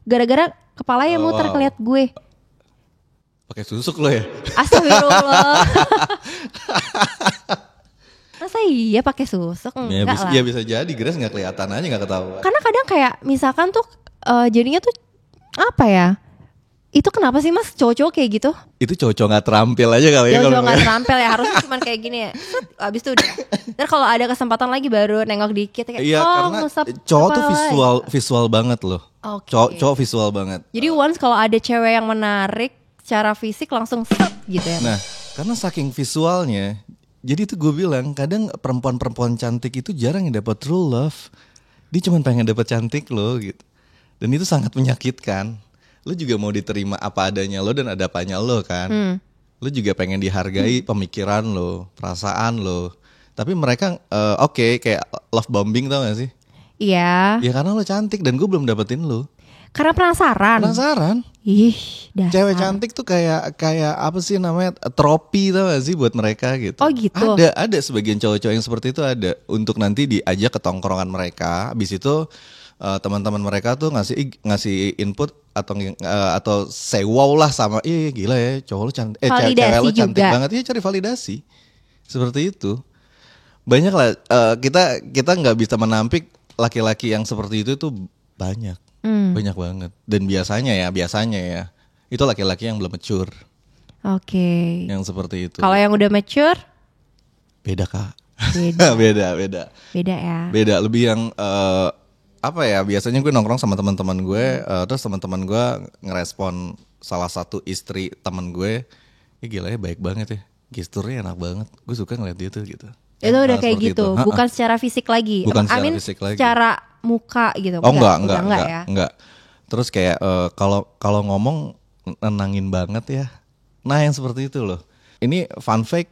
gara-gara kepalanya muter ngeliat gue. Pakai susuk lo ya? Astagfirullah. Masa iya pakai susuk? Ya, Enggak lah. ya bisa jadi Grace nggak kelihatan aja, nggak ketahuan. Karena kadang kayak misalkan tuh jadinya tuh apa ya? Itu kenapa sih Mas cowok-cowok kayak gitu? Itu cowok-cowok nggak terampil aja kali ya. Cowok nggak terampil ya, harusnya cuma kayak gini ya. Set, abis itu udah. Ntar kalau ada kesempatan lagi baru nengok dikit kayak Iya, karena ngusap cowok tuh kepala. visual banget loh. Oke. Cowok visual banget. Jadi once kalau ada cewek yang menarik secara fisik langsung set gitu ya. Nah, karena saking visualnya, jadi tuh gue bilang kadang perempuan-perempuan cantik itu jarang yang dapat true love. Dia cuma pengen dapat cantik loh gitu. Dan itu sangat menyakitkan. Lo juga mau diterima apa adanya lo dan ada apanya lo kan. Lo juga pengen dihargai pemikiran lo, perasaan lo. Tapi mereka oke, kayak love bombing, tau gak sih? Iya. Ya karena lo cantik dan gue belum dapetin lo. Karena penasaran. Ih, dasar. Cewek cantik tuh kayak apa sih namanya, tropi, tau gak sih buat mereka gitu. Oh gitu. Ada sebagian cowok-cowok yang seperti itu ada, untuk nanti diajak ke tongkrongan mereka. Habis itu teman-teman mereka tuh ngasih input atau say wow lah sama, gila ya cowok lu cantik, cewek lu cantik juga. banget. Iya, cari validasi seperti itu. Banyak lah, kita nggak bisa menampik laki-laki yang seperti itu tuh banyak banget. Dan biasanya ya itu laki-laki yang belum mature. Oke. Yang seperti itu. Kalau yang udah mature? Beda Kak. Beda. Beda ya. Beda, lebih yang apa ya, biasanya gue nongkrong sama teman-teman gue, terus teman-teman gue ngerespon salah satu istri teman gue, gila ya baik banget ya, gesturnya enak banget, gue suka ngeliat dia tuh gitu. Itu udah kayak gitu, bukan secara fisik lagi. Bukan secara fisik lagi. Secara muka gitu. Oh enggak ya. Enggak. Terus kayak kalau ngomong nenangin banget ya. Nah yang seperti itu loh. Ini fun fact,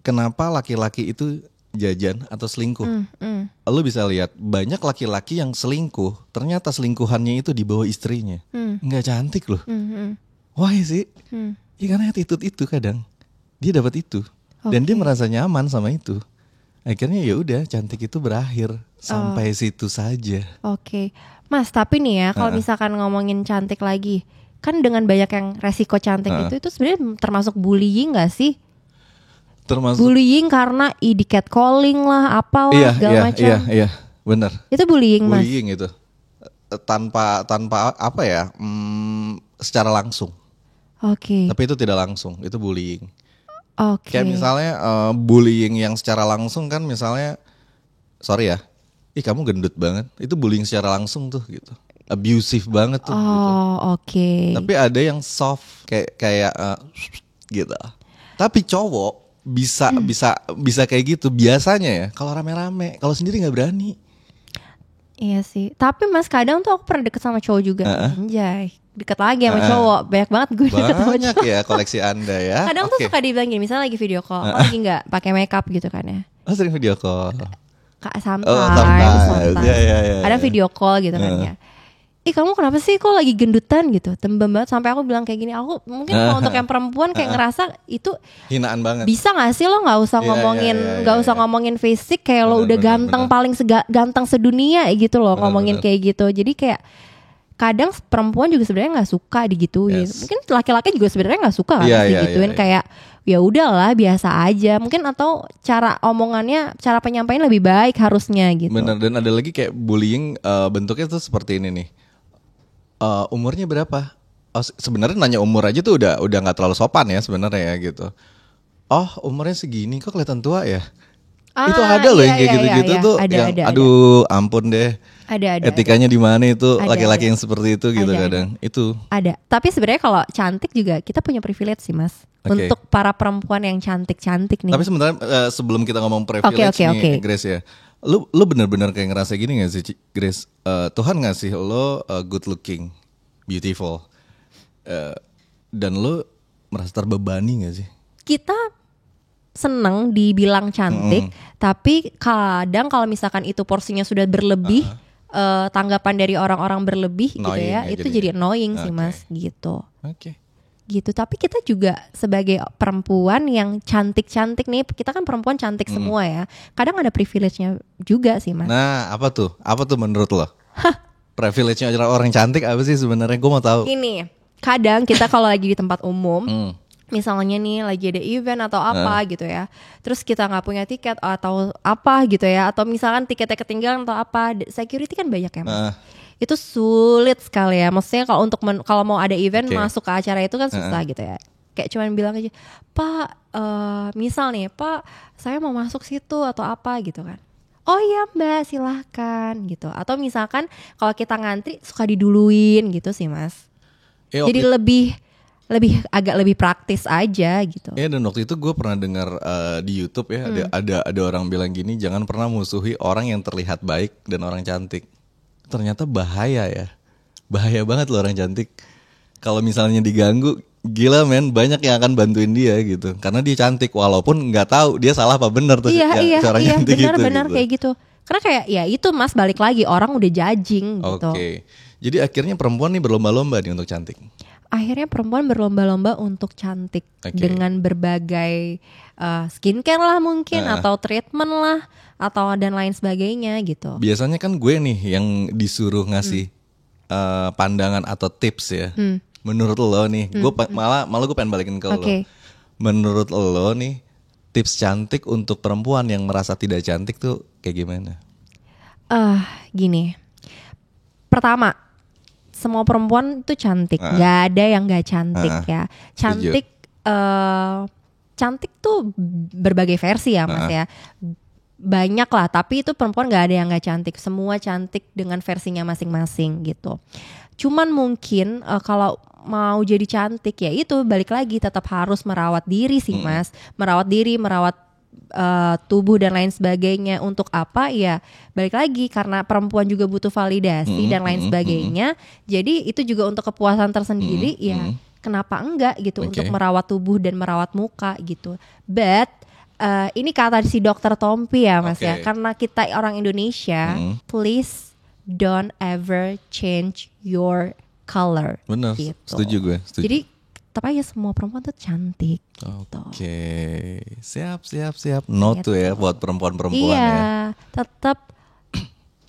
kenapa laki-laki itu jajan atau selingkuh. Lu bisa lihat banyak laki-laki yang selingkuh, ternyata selingkuhannya itu di bawah istrinya. Nggak cantik loh. Why sih? Ya karena attitude itu kadang dia dapat itu. Dan dia Oke. merasa nyaman sama itu. Akhirnya ya udah, cantik itu berakhir sampai situ saja. Oke, Mas. Tapi nih ya, kalau misalkan ngomongin cantik lagi, kan dengan banyak yang resiko cantik itu sebenarnya termasuk bullying nggak sih? Termasuk Bullying karena di catcalling lah, apalah segala macam. iya, benar. Itu bullying, Mas. Bullying itu tanpa apa ya? Secara langsung. Oke. Tapi itu tidak langsung, itu bullying. Oke. Kayak misalnya bullying yang secara langsung kan, misalnya sorry ya, ih kamu gendut banget, itu bullying secara langsung tuh gitu, abusive banget tuh. Gitu. Oh, oke. Tapi ada yang soft kayak gitu. Tapi cowok bisa kayak gitu biasanya ya, kalau rame-rame, kalau sendiri nggak berani. Iya sih. Tapi Mas, kadang tuh aku pernah deket sama cowok juga. Anjay, deket lagi sama cowok. Banyak banget gue deket sama Banyak cowok. ya koleksi Anda ya. Kadang tuh suka dibilang gini, misalnya lagi video call, aku lagi nggak pakai makeup gitu kan ya. Oh, sering video call. Kak, sometimes. Ya. Ada video call gitu kan ya. Ih, kamu kenapa sih kok lagi gendutan gitu, tembem banget, sampai aku bilang kayak gini. Aku mungkin kalau untuk yang perempuan kayak ngerasa itu Hinaan banget. bisa gak sih lo nggak usah ngomongin, nggak usah ngomongin fisik, kayak lo udah ganteng, paling ganteng sedunia gitu loh, ngomongin kayak gitu. Jadi kayak kadang perempuan juga sebenarnya nggak suka digituin. Mungkin laki-laki juga sebenarnya nggak suka kan digituin. Kayak ya udahlah, biasa aja mungkin, atau cara omongannya, cara penyampaian lebih baik harusnya gitu. Bener. Dan ada lagi kayak bullying bentuknya tuh seperti ini nih. Umurnya berapa? Oh, sebenarnya nanya umur aja tuh udah nggak terlalu sopan ya sebenarnya ya gitu. Oh, umurnya segini kok kelihatan tua ya? Itu ada loh yang kayak gitu-gitu tuh. Aduh, ampun deh. Ada. Etikanya di mana itu laki-laki ada. yang seperti itu gitu kadang. Itu. Ada. Tapi sebenarnya kalau cantik juga kita punya privilege sih, Mas. Okay. Untuk para perempuan yang cantik-cantik nih. Tapi sebenarnya sebelum kita ngomong privilege nih, Grace ya. Lu bener-bener kayak ngerasa gini gak sih, Grace? Tuhan ngasih lo good looking, beautiful, dan lo merasa terbebani gak sih? Kita seneng dibilang cantik, tapi kadang kalau misalkan itu porsinya sudah berlebih, tanggapan dari orang-orang berlebih gitu ya, itu jadi annoying sih, Mas, gitu. Gitu. Tapi kita juga sebagai perempuan yang cantik-cantik nih, kita kan perempuan cantik semua ya. Kadang ada privilege-nya juga sih, Mas. Nah, apa tuh menurut lo? Privilege-nya orang cantik apa sih sebenarnya? Gue mau tahu. Ini, kadang kita kalau lagi di tempat umum, misalnya nih lagi ada event atau apa gitu ya, terus kita nggak punya tiket atau apa gitu ya, atau misalkan tiketnya ketinggalan atau apa, security kan banyak ya, Mas. Itu sulit sekali ya, maksudnya kalau untuk kalau mau ada event masuk ke acara itu kan susah gitu ya. Kayak cuman bilang aja, Pak, misal nih, Pak, saya mau masuk situ atau apa gitu kan. Oh iya Mbak, silahkan gitu. Atau misalkan kalau kita ngantri suka diduluin gitu sih, Mas. Jadi agak lebih praktis aja gitu. Dan waktu itu gue pernah dengar di YouTube ya, ada orang bilang gini, jangan pernah musuhi orang yang terlihat baik dan orang cantik. Ternyata bahaya ya, bahaya banget loh orang cantik. Kalau misalnya diganggu, gila men, banyak yang akan bantuin dia gitu, karena dia cantik walaupun nggak tahu dia salah apa benar tuh. Iya, benar kayak gitu. Karena kayak ya itu, Mas, balik lagi orang udah judging gitu. Jadi akhirnya perempuan nih berlomba-lomba nih untuk cantik. Akhirnya perempuan berlomba-lomba untuk cantik dengan berbagai skincare lah mungkin, atau treatment lah, atau dan lain sebagainya gitu. Biasanya kan gue nih yang disuruh ngasih pandangan atau tips ya. Menurut lo nih, gue malah gue pengen balikin ke lo. Menurut lo nih, tips cantik untuk perempuan yang merasa tidak cantik tuh kayak gimana? Gini, pertama, semua perempuan itu cantik, nggak ada yang nggak cantik ya. Cantik, cantik tuh berbagai versi ya, Mas ya. Banyak lah, tapi itu perempuan nggak ada yang nggak cantik. Semua cantik dengan versinya masing-masing gitu. Cuman mungkin kalau mau jadi cantik ya itu balik lagi tetap harus merawat diri sih, Mas. Merawat diri, merawat tubuh dan lain sebagainya. Untuk apa ya, balik lagi karena perempuan juga butuh validasi dan lain sebagainya. Jadi itu juga untuk kepuasan tersendiri ya. Kenapa enggak gitu, untuk merawat tubuh dan merawat muka gitu. But ini kata si dokter Tompi ya, Mas ya, karena kita orang Indonesia, please don't ever change your color. Benar, gitu. setuju gue. Jadi tetap aja semua perempuan tuh cantik gitu. Oke, siap. Note tuh ya buat perempuan-perempuan Iya, ya. tetap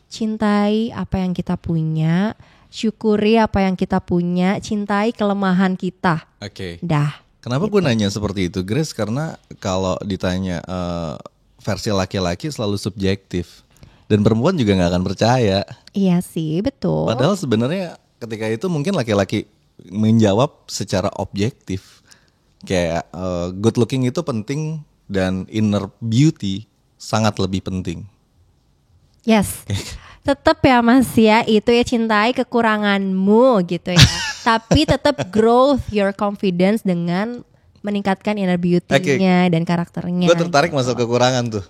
cintai apa yang kita punya, syukuri apa yang kita punya, cintai kelemahan kita. Oke. Dah. Kenapa gue nanya seperti itu, Grace? Karena kalau ditanya versi laki-laki selalu subjektif dan perempuan juga nggak akan percaya. Iya sih, betul. Padahal sebenarnya ketika itu mungkin laki-laki menjawab secara objektif. Kayak good looking itu penting dan inner beauty sangat lebih penting. Yes. Tetap ya Mas ya, itu ya cintai kekuranganmu gitu ya. Tapi tetap growth your confidence dengan meningkatkan inner beauty-nya dan karakternya. Gue tertarik masuk kekurangan tuh.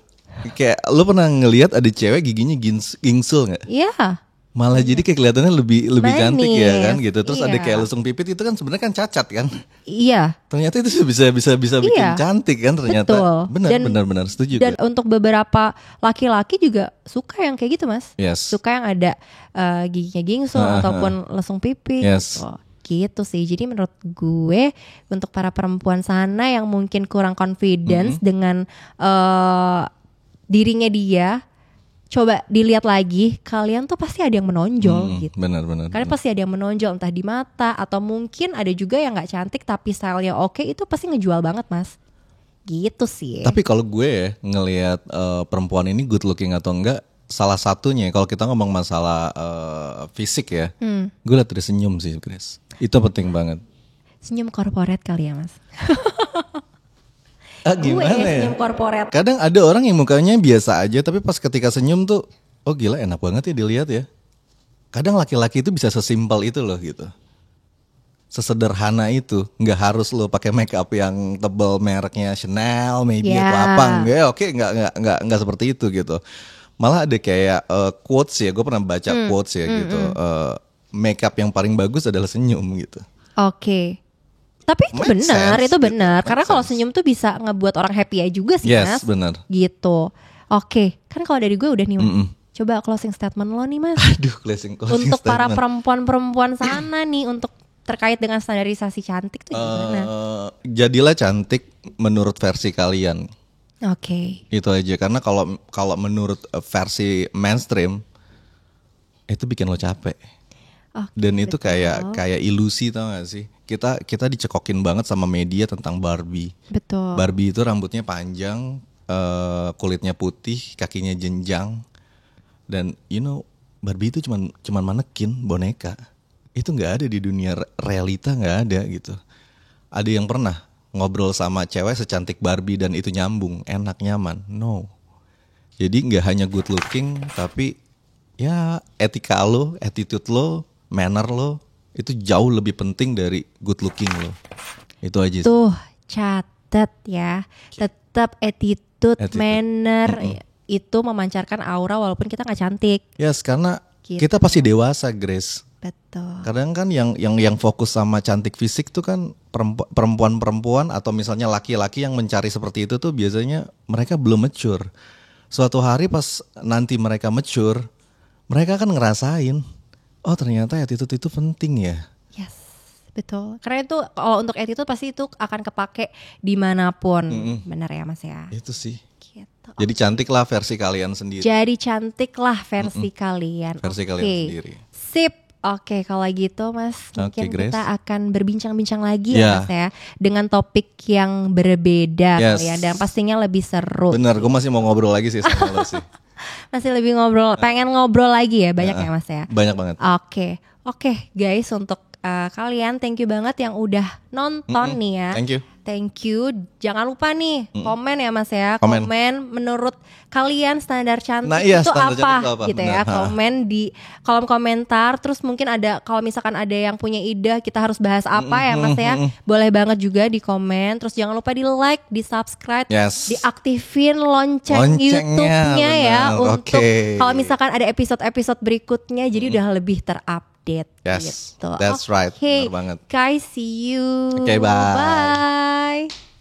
Kayak lu pernah ngelihat ada cewek giginya gingsul nggak? Iya. Malah jadi kayak kelihatannya lebih cantik ya kan gitu. Terus ada Iya. kayak lusung pipit itu kan sebenarnya kan cacat kan. Iya. Ternyata itu bisa bikin Iya. cantik kan ternyata. Betul. Benar setuju. Dan untuk beberapa laki-laki juga suka yang kayak gitu Mas. Yes. Suka yang ada giginya gingsul ataupun lesung pipi. Yes. Gitu sih. Jadi menurut gue untuk para perempuan sana yang mungkin kurang confidence dengan dirinya dia, coba dilihat lagi, kalian tuh pasti ada yang menonjol gitu. Benar. Kalian pasti ada yang menonjol entah di mata atau mungkin ada juga yang nggak cantik tapi stylenya oke, itu pasti ngejual banget Mas. Gitu sih. Tapi kalau gue ya ngelihat perempuan ini good looking atau enggak, salah satunya kalau kita ngomong masalah fisik ya, gue lihat dari senyum sih, Grace. Itu penting banget. Senyum korporat kali ya Mas. Gimana Gue ya? senyum korporat. Kadang ada orang yang mukanya biasa aja, tapi pas ketika senyum tuh, oh gila enak banget ya dilihat ya. Kadang laki-laki itu bisa sesimpel itu loh gitu. Sesederhana itu, nggak harus lo pakai make up yang tebal mereknya Chanel maybe atau apa, nggak seperti itu gitu. Malah ada kayak quotes ya, gue pernah baca quotes ya gitu. Make up yang paling bagus adalah senyum gitu. Oke. Tapi itu Make benar, sense, itu gitu. benar. Make Karena kalau sense. senyum tuh bisa ngebuat orang happy juga sih Yes, Mas. benar. Gitu. Oke, kan kalau dari gue udah nih Mas. Coba closing statement lo nih Mas. Aduh, closing Untuk para statement. perempuan-perempuan sana nih, untuk terkait dengan standarisasi cantik tuh gimana? Jadilah cantik menurut versi kalian. Oke. Itu aja, karena kalau menurut versi mainstream itu bikin lo capek. Oke, Dan itu betul. kayak ilusi, tau gak sih? Kita dicekokin banget sama media tentang Barbie. Betul. Barbie itu rambutnya panjang, kulitnya putih, kakinya jenjang. Dan Barbie itu cuman manekin, boneka. Itu nggak ada di dunia realita, nggak ada gitu. Ada yang pernah ngobrol sama cewek secantik Barbie dan itu nyambung, enak, nyaman? No. Jadi nggak hanya good looking, tapi ya etika lo, attitude lo, manner lo itu jauh lebih penting dari good looking lo. Itu aja sih. Tuh, catet ya. Tetap attitude. Manner itu memancarkan aura walaupun kita nggak cantik. Yes, karena Gitu. kita pasti dewasa, Grace. Betul. Kadang kan yang fokus sama cantik fisik tuh kan perempuan-perempuan atau misalnya laki-laki yang mencari seperti itu tuh biasanya mereka belum mature. Suatu hari pas nanti mereka mature, mereka akan ngerasain, oh ternyata attitude itu penting ya. Yes, betul. Karena itu kalau untuk attitude pasti itu akan kepake dimanapun. Benar ya Mas ya. Itu sih. Gitu. Jadi cantiklah versi kalian sendiri. Jadi cantiklah versi kalian. Versi Oke. kalian sendiri. Sip. Oke, kalau gitu Mas, mungkin Grace. kita akan berbincang-bincang lagi Ya. ya Mas ya, dengan topik yang berbeda Yes. kali ya, dan pastinya lebih seru. Bener, gue masih mau ngobrol lagi sih sama lo sih. Masih lebih pengen ngobrol lagi ya, banyak ya Mas ya. Banyak banget. Oke guys, untuk kalian thank you banget yang udah nonton nih ya. Thank you. Jangan lupa nih komen ya Mas ya. Komen. Komen menurut kalian standar cantik iya, itu standar apa, cantik itu apa? gitu ya. Benar. Komen di kolom komentar. Terus mungkin ada, kalau misalkan ada yang punya ide kita harus bahas apa ya Mas ya, boleh banget juga di komen. Terus jangan lupa di like, di subscribe, Yes. diaktifin lonceng Loncengnya, YouTube-nya ya, benar. untuk Oke. kalau misalkan ada episode-episode berikutnya jadi udah lebih terupdate. Yes, gitu. that's right. Oke, Benar banget. guys, see you. Oke, bye. Bye.